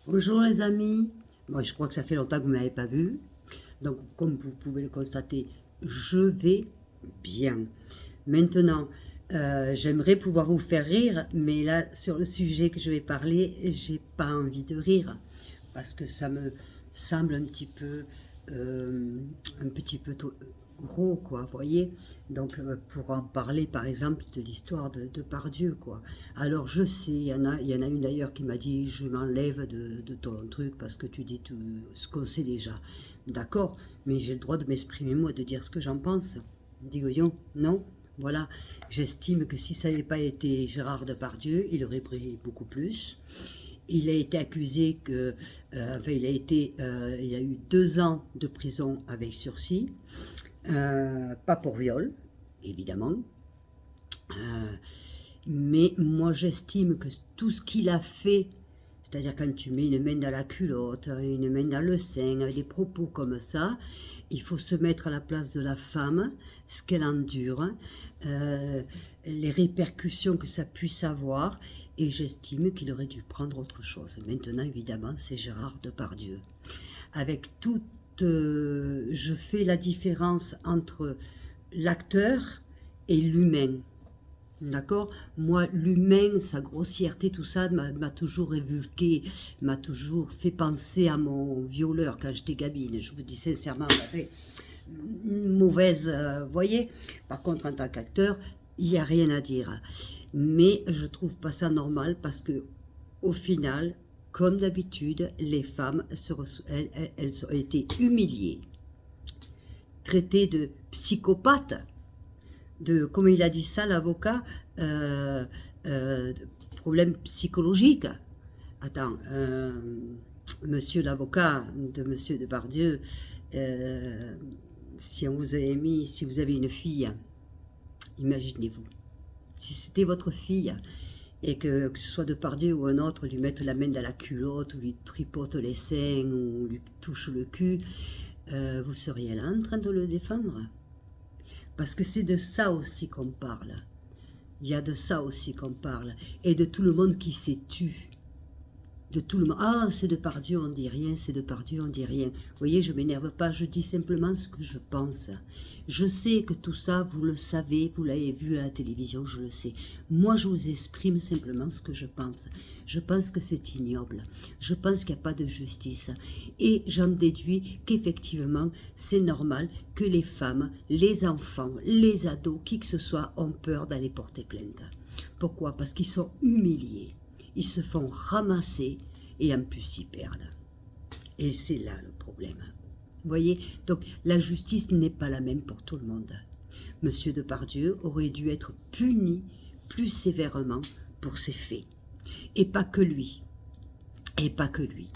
Bonjour les amis, moi je crois que ça fait longtemps que vous ne m'avez pas vu, donc comme vous pouvez le constater, je vais bien. Maintenant, j'aimerais pouvoir vous faire rire, mais là sur le sujet que je vais parler, j'ai pas envie de rire, parce que ça me semble un petit peu gros, quoi, vous voyez. Donc, pour en parler, par exemple, de l'histoire de Pardieu, quoi. Alors, je sais, il y en a une d'ailleurs qui m'a dit, je m'enlève de ton truc parce que tu dis tout ce qu'on sait déjà. D'accord, mais j'ai le droit de m'exprimer, moi, de dire ce que j'en pense. Dis Goyon, non? Voilà, j'estime que si ça n'avait pas été Gérard Depardieu, il aurait pris beaucoup plus. Il a été accusé il y a eu 2 ans de prison avec sursis, pas pour viol, évidemment. Mais moi j'estime que tout ce qu'il a fait, c'est-à-dire quand tu mets une main dans la culotte, une main dans le sein, avec des propos comme ça, il faut se mettre à la place de la femme, ce qu'elle endure, les répercussions que ça puisse avoir, et j'estime qu'il aurait dû prendre autre chose. Maintenant, évidemment, c'est Gérard Depardieu. Avec toute... je fais la différence entre l'acteur et l'humain. D'accord? Moi, l'humain, sa grossièreté, tout ça m'a toujours révulqué, m'a toujours fait penser à mon violeur quand j'étais gamine. Je vous dis sincèrement, j'avais une mauvaise... voyez? Par contre, en tant qu'acteur, il n'y a rien à dire. Mais je trouve pas ça normal parce que, au final, comme d'habitude, les femmes, elles ont été humiliées, traitées de psychopathes, comme il a dit ça, l'avocat, problème psychologique. Attends, monsieur l'avocat de monsieur Depardieu, si vous avez une fille, imaginez-vous, si c'était votre fille, et que ce soit Depardieu ou un autre, lui mettre la main dans la culotte, ou lui tripote les seins, ou lui touche le cul, vous seriez là en train de le défendre? Parce que c'est de ça aussi qu'on parle. Il y a de ça aussi qu'on parle. Et de tout le monde qui s'est tu. De tout le monde. Ah, c'est Depardieu, on dit rien, c'est Depardieu, on dit rien. Vous voyez, je ne m'énerve pas, je dis simplement ce que je pense. Je sais que tout ça, vous le savez, vous l'avez vu à la télévision, je le sais. Moi, je vous exprime simplement ce que je pense. Je pense que c'est ignoble. Je pense qu'il n'y a pas de justice. Et j'en déduis qu'effectivement, c'est normal que les femmes, les enfants, les ados, qui que ce soit, ont peur d'aller porter plainte. Pourquoi? Parce qu'ils sont humiliés. Ils se font ramasser et en plus ils perdent. Et c'est là le problème. Vous voyez? Donc la justice n'est pas la même pour tout le monde. Monsieur Depardieu aurait dû être puni plus sévèrement pour ses faits. Et pas que lui. Et pas que lui.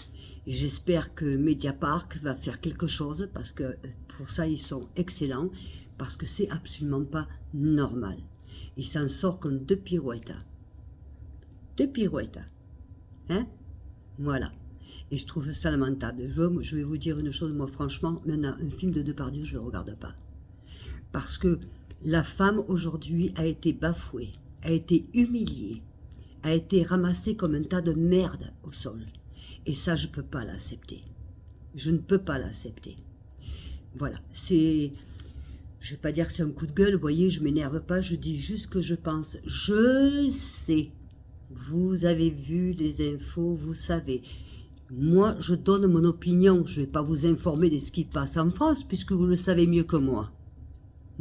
J'espère que Mediapart va faire quelque chose parce que pour ça ils sont excellents, parce que c'est absolument pas normal. Il s'en sort comme deux pirouettes. De pirouettes. Hein? Voilà. Et je trouve ça lamentable. Je vais vous dire une chose, moi franchement, maintenant, un film de Depardieu, je ne le regarde pas. Parce que la femme aujourd'hui a été bafouée, a été humiliée, a été ramassée comme un tas de merde au sol. Et ça, je ne peux pas l'accepter. Je ne peux pas l'accepter. Voilà. C'est... Je ne vais pas dire que c'est un coup de gueule, vous voyez, je ne m'énerve pas, je dis juste ce que je pense. Je sais. Vous avez vu les infos, vous savez. Moi, je donne mon opinion. Je ne vais pas vous informer de ce qui passe en France, puisque vous le savez mieux que moi.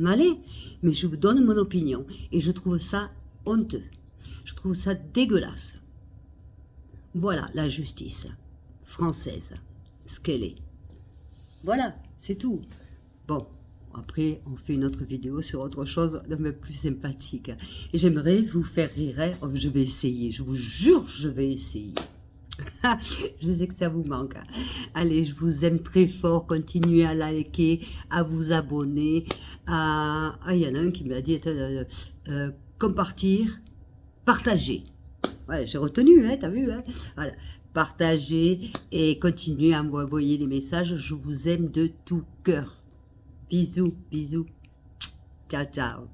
Allez, mais je vous donne mon opinion. Et je trouve ça honteux. Je trouve ça dégueulasse. Voilà la justice française, ce qu'elle est. Voilà, c'est tout. Bon. Après, on fait une autre vidéo sur autre chose de plus sympathique. Et j'aimerais vous faire rire. Oh, je vais essayer, je vous jure, je vais essayer. Je sais que ça vous manque. Allez, je vous aime très fort. Continuez à liker, à vous abonner. Ah, il y en a un qui m'a dit compartir, partager. Ouais, j'ai retenu, hein, t'as vu, hein? Voilà. Partagez et continuez à m'envoyer des messages. Je vous aime de tout cœur. Bisous, bisous. Ciao, ciao.